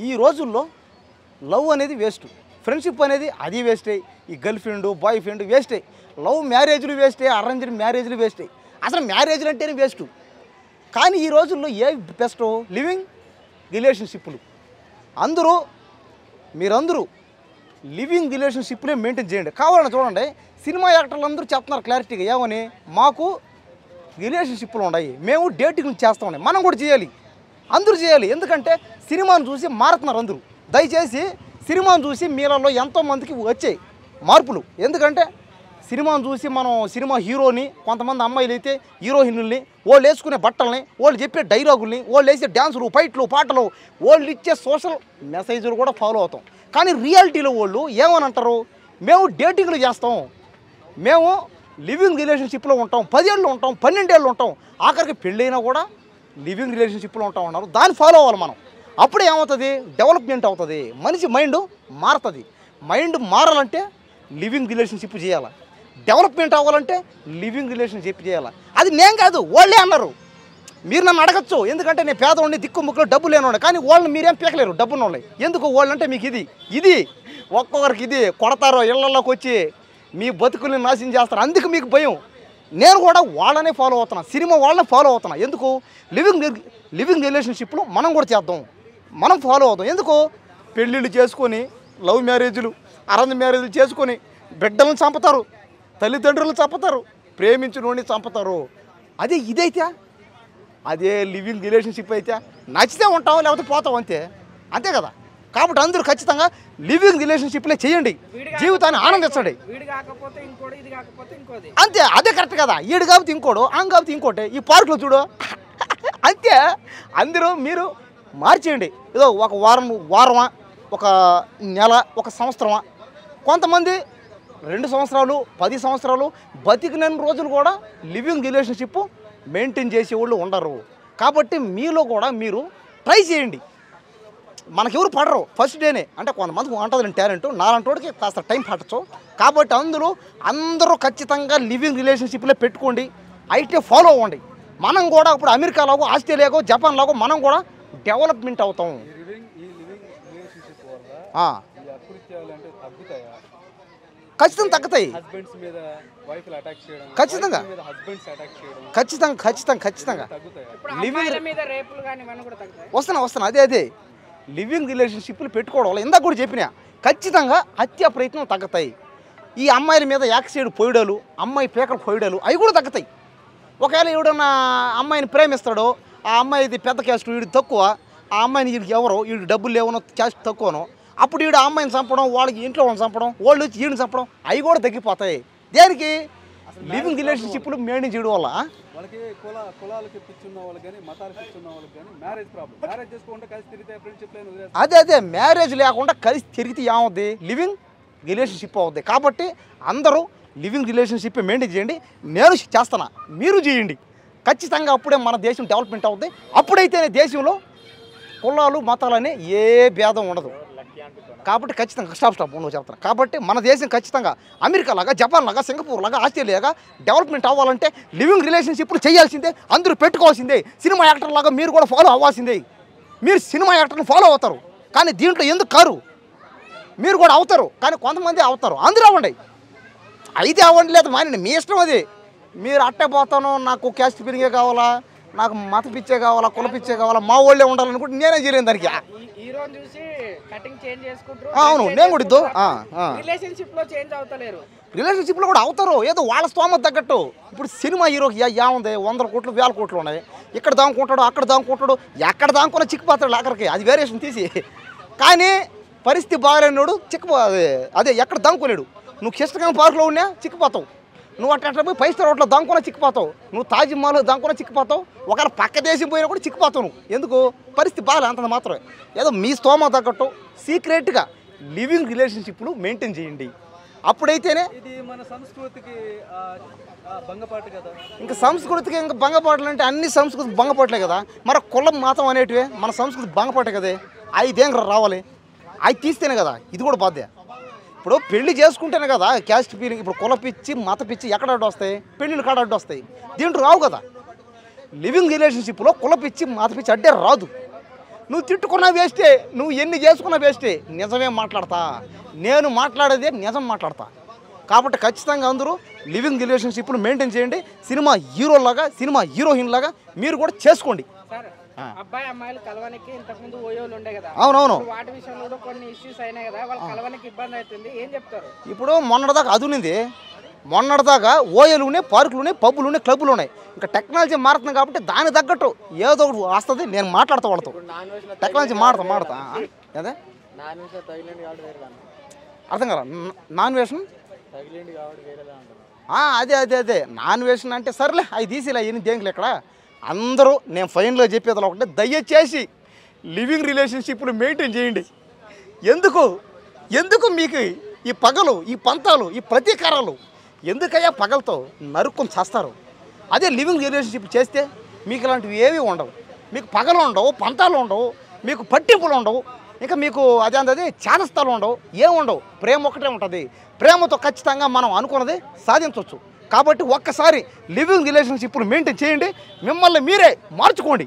ఈ రోజుల్లో లవ్ అనేది వేస్ట్, ఫ్రెండ్షిప్ అనేది అది వేస్టే, ఈ గర్ల్ ఫ్రెండ్ బాయ్ ఫ్రెండ్ వేస్టే, లవ్ మ్యారేజ్లు వేస్టే, అరేంజ్డ్ మ్యారేజ్లు వేస్టే, అసలు మ్యారేజ్లు అంటేనే వేస్ట్. కానీ ఈ రోజుల్లో ఏ బెస్ట్ లివింగ్ రిలేషన్షిప్లు. మీరందరూ లివింగ్ రిలేషన్షిప్నే మెయింటైన్ చేయండి. కావాలని చూడండి, సినిమా యాక్టర్లు అందరూ చెప్తున్నారు క్లారిటీగా, ఏమని, మాకు రిలేషన్షిప్లు ఉన్నాయి, మేము డేటింగ్ చేస్తామని. మనం కూడా చేయాలి, అందరూ చేయాలి. ఎందుకంటే సినిమాను చూసి మారుతున్నారు అందరూ. దయచేసి సినిమాను చూసి మీలలో ఎంతోమందికి వచ్చాయి మార్పులు. ఎందుకంటే సినిమాను చూసి మనం సినిమా హీరోని, కొంతమంది అమ్మాయిలు అయితే హీరోయిన్లని, వాళ్ళు వేసుకునే బట్టల్ని, వాళ్ళు చెప్పే డైలాగుల్ని, వాళ్ళు వేసే డ్యాన్సులు, ఫైట్లు, పాటలు, వాళ్ళు ఇచ్చే సోషల్ మెసేజ్లు కూడా ఫాలో అవుతాం. కానీ రియాలిటీలో వాళ్ళు ఏమని అంటారు, మేము డేటింగ్లు చేస్తాం, మేము లివింగ్ రిలేషన్షిప్లో ఉంటాం, 10 ఏళ్ళు ఉంటాం, 12 ఏళ్ళు ఉంటాం, ఆఖరికి పెళ్ళైనా కూడా లివింగ్ రిలేషన్షిప్లో ఉంటాం అన్నారు. దాన్ని ఫాలో అవ్వాలి మనం. అప్పుడే ఏమవుతుంది, డెవలప్మెంట్ అవుతుంది, మనిషి మైండ్ మారుతుంది. మైండ్ మారాలంటే లివింగ్ రిలేషన్షిప్ చేయాలి, డెవలప్మెంట్ అవ్వాలంటే లివింగ్ రిలేషన్షిప్ చేయాలి. అది నేను కాదు, వాళ్ళే అన్నారు. మీరు నన్ను అడగచ్చు, ఎందుకంటే నేను పేదవాడిని, దిక్కు ముక్కులో డబ్బు లేనివాడిని. కానీ వాళ్ళని మీరేం పీకలేరు, డబ్బున్న వాళ్ళని. ఎందుకు వాళ్ళంటే మీకు ఇది ఒక్కొక్కరికి ఇది కొడతారో, ఇళ్లలోకి వచ్చి మీ బతుకుల్ని నాశనం చేస్తారు. అందుకు మీకు భయం. నేను కూడా వాళ్ళనే ఫాలో అవుతున్నా, సినిమా వాళ్ళనే ఫాలో అవుతున్నా. ఎందుకు, లివింగ్ రిలేషన్షిప్లో మనం కూడా చేద్దాం, మనం ఫాలో అవుదాం. ఎందుకు, పెళ్ళిళ్ళు చేసుకొని లవ్ మ్యారేజ్లు, అరేంజ్ మ్యారేజ్లు చేసుకొని బిడ్డలను చంపుతారు, తల్లిదండ్రులను చంపుతారు, ప్రేమించినోడిని చంపుతారు. ఇదైతే అదే లివింగ్ రిలేషన్షిప్ అయితే నచ్చితే ఉంటాం, లేకపోతే పోతాం, అంతే కదా. కాబట్టి అందరూ ఖచ్చితంగా లివింగ్ రిలేషన్షిప్లే చేయండి, జీవితాన్ని ఆనందించండి. అంతే, అదే కరెక్ట్ కదా. ఈడు కాబట్టి ఇంకోడు, ఆమె కాబట్టి ఇంకోటి. ఈ పార్కులో చూడు అంతే. అందరూ మీరు మార్చేయండి. ఏదో ఒక వారమా, ఒక నెల, ఒక సంవత్సరమా. కొంతమంది 2 సంవత్సరాలు, 10 సంవత్సరాలు బతికిన రోజులు కూడా లివింగ్ రిలేషన్షిప్ మెయింటైన్ చేసేవాళ్ళు ఉండరు. కాబట్టి మీలో కూడా మీరు ట్రై చేయండి. మనకెవరు పడరు ఫస్ట్ డేనే. అంటే కొంతమందికి ఉంటుంది టాలెంట్, నాలంటోడికి కాస్త టైం పట్టచ్చు. కాబట్టి అందరూ ఖచ్చితంగా లివింగ్ రిలేషన్షిప్లో పెట్టుకోండి, అయితే ఫాలో అవ్వండి. మనం కూడా ఇప్పుడు అమెరికాలాగో, ఆస్ట్రేలియాకో, జపాన్లాగో మనం కూడా డెవలప్మెంట్ అవుతాం. ఖచ్చితంగా తగ్గుతాయి, ఖచ్చితంగా వస్తున్నా. అదే లివింగ్ రిలేషన్షిప్లు పెట్టుకోవడం వల్ల ఇందాక కూడా చెప్పినా, ఖచ్చితంగా హత్య ప్రయత్నం తగ్గుతాయి. ఈ అమ్మాయిల మీద యాక్సిడెంట్ పోయడాలు, అమ్మాయి పేకలు పోయడాలు, అవి కూడా తగ్గుతాయి. ఒకవేళ ఎవడన్నా అమ్మాయిని ప్రేమిస్తాడో, ఆ అమ్మాయిది పెద్ద క్యాస్ట్, వీడికి తక్కువ, ఆ అమ్మాయిని వీడికి ఎవరో, వీడికి డబ్బులు లేవనో, క్యాస్ట్ తక్కువనో, అప్పుడు వీడు ఆ అమ్మాయిని చంపడం, వాళ్ళకి ఇంట్లో వాళ్ళని చంపడం, వాళ్ళు వచ్చి వీడిని చంపడం, అవి కూడా తగ్గిపోతాయి. దేనికి, లివింగ్ రిలేషన్షిప్లు మెయింటైన్ చేయడం వల్ల. వాళ్ళకి కులాలకి పిచ్చున్న వాళ్ళకి కానీ, మతాలకి పిచ్చున్న వాళ్ళకి కానీ మ్యారేజ్ ప్రాబ్లం. మ్యారేజ్ చేసుకుంటే కలిసి తిరిగితే ఫ్రెండ్షిప్ అదే మ్యారేజ్ లేకుండా కలిసి తిరిగితే ఏమవుద్ది, లివింగ్ రిలేషన్షిప్ అవుద్ది. కాబట్టి అందరూ లివింగ్ రిలేషన్షిప్ మెయింటైన్ చేయండి. నేను చేస్తున్నా, మీరు చేయండి. ఖచ్చితంగా అప్పుడే మన దేశం డెవలప్మెంట్ అవుద్ది. అప్పుడైతేనే దేశంలో కులాలు మతాలని ఏ భేదం ఉండదు. కాబట్టి ఖచ్చితంగా స్టాప్ నువ్వు చెప్తున్నా. కాబట్టి మన దేశం ఖచ్చితంగా అమెరికా లాగా, జపాన్ లాగా, సింగపూర్ లాగా, ఆస్ట్రేలియాగా డెవలప్మెంట్ అవ్వాలంటే లివింగ్ రిలేషన్షిప్లు చేయాల్సిందే, అందరూ పెట్టుకోవాల్సిందే. సినిమా యాక్టర్ లాగా మీరు కూడా ఫాలో అవ్వాల్సిందే. మీరు సినిమా యాక్టర్ని ఫాలో అవుతారు, కానీ దీంట్లో ఎందుకు కారు, మీరు కూడా అవుతారు. కానీ కొంతమంది అవుతారు, అందరూ అవ్వండి. అయితే అవ్వండి, లేదు మానండి, మీ ఇష్టం. అది మీరు అట్టే పోతాను, నాకు క్యాస్ట్ ఫీలింగే కావాలా, నాకు మత పిచ్చే కావాలా, కుల పిచ్చే కావాలా, మా వాళ్ళే ఉండాలనుకుంటే నేనే చేయలేను దానికి. అవును, నేను కూడా ఇద్దు. రిలేషన్షిప్లో కూడా అవుతారు, ఏదో వాళ్ళ స్తోమత తగ్గట్టు. ఇప్పుడు సినిమా హీరోకి ఏముంది, 100 కోట్లు 1000 కోట్లు ఉన్నాయి. ఇక్కడ దాముకుంటాడు, అక్కడ దాముకుంటాడు, ఎక్కడ దాముకున్నా చిక్కుపోతాడు ఆఖరికి, అది వేరియేషన్ తీసి. కానీ పరిస్థితి బాగాలేనోడు అదే ఎక్కడ దాముకోలేడు. నువ్వు కిష్టకం పార్కులో ఉన్నా చిక్కుపోతావు, నువ్వు అట్లా పోయి 5 స్టార్ హోటల్లో దాముకున్నా చిక్కుపోతావు, నువ్వు తాజ్మహల్లో దాముకున్నా చిక్కుపోతావు, ఒకవేళ పక్క దేశం పోయినా కూడా చిక్కుపోతావు నువ్వు. ఎందుకు, పరిస్థితి బాగాలే, అంత మాత్రమే. ఏదో మీ స్తోమత తగ్గట్టు సీక్రెట్గా లివింగ్ రిలేషన్షిప్లు మెయింటైన్ చేయండి. అప్పుడైతేనే ఇది మన సంస్కృతికి భంగపాటు కదా. ఇంకా సంస్కృతికి ఇంకా భంగపాటలు అంటే అన్ని సంస్కృతికి భంగపాటలే కదా. మరి కులం మతం అనేటివే మన సంస్కృతి భంగపాటే కదే. ఇదేం రావాలి, అవి తీస్తేనే కదా ఇది కూడా బాధ్యత. ఇప్పుడు పెళ్లి చేసుకుంటేనే కదా క్యాస్ట్ ఫీలింగ్. ఇప్పుడు కుల పిచ్చి, మత పిచ్చి ఎక్కడ అడ్డు వస్తాయి, పెళ్ళిళ్ళు కాడ అడ్డు వస్తాయి, దీంట్లో రావు కదా. లివింగ్ రిలేషన్షిప్లో కుల పిచ్చి, మత పిచ్చి అడ్డే రాదు. నువ్వు తిట్టుకున్నా వేస్టే, నువ్వు ఎన్ని చేసుకున్నా వేస్టే. నిజమే మాట్లాడతా, నేను మాట్లాడేదే నిజం మాట్లాడతా. కాబట్టి ఖచ్చితంగా అందరూ లివింగ్ రిలేషన్షిప్ను మెయింటైన్ చేయండి. సినిమా హీరోలాగా, సినిమా హీరోయిన్ లాగా మీరు కూడా చేసుకోండి. అబ్బాయి అమ్మాయిలు కలవనికి ఇంతకుముందు ఓయోలు ఉండే కదా, అవునవును. వాటి విషయంలో కూడా కొన్ని ఇష్యూస్ అయినాయి కదా, వాళ్ళు కలవనికి ఇబ్బంది అవుతుంది, ఏం చెప్తారు? ఇప్పుడు మొన్నటిదాకా అది ఉన్నింది, మొన్నటిదాకా ఓయలునే, పార్కులునే, పబ్బులునే, క్లబ్బులు ఉన్నాయి. ఇంకా టెక్నాలజీ మారుతుంది కాబట్టి దానికి తగ్గట్టు ఏదో ఒకటి వస్తుంది. నేను మాట్లాడతా వాళ్ళతో, టెక్నాలజీ మాడతా అదే అర్థం కదా. నాన్ వేషన్ అదే నాన్ వేషన్ అంటే సర్లే, అవి తీసిలే ఎన్ని దేంకులు ఇక్కడ. అందరూ నేను ఫైన్లో చెప్పేది ఒకటే, దయచేసి లివింగ్ రిలేషన్షిప్ను మెయింటైన్ చేయండి. ఎందుకు మీకు ఈ పగలు, ఈ పంతాలు, ఈ ప్రతీకారాలు ఎందుకయ్యా? పగలతో నరుక్కొని చేస్తారు. అదే లివింగ్ రిలేషన్షిప్ చేస్తే మీకు ఇలాంటివి ఏవి ఉండవు. మీకు పగలు ఉండవు, పంతాలు ఉండవు, మీకు పట్టింపులు ఉండవు, ఇంకా మీకు అదే చాదస్తాలు ఉండవు, ఏముండవు. ప్రేమ ఒకటే ఉంటుంది. ప్రేమతో ఖచ్చితంగా మనం అనుకున్నది సాధించవచ్చు. కాబట్టి ఒక్కసారి లివింగ్ రిలేషన్షిప్ను మెయింటైన్ చేయండి, మిమ్మల్ని మీరే మార్చుకోండి.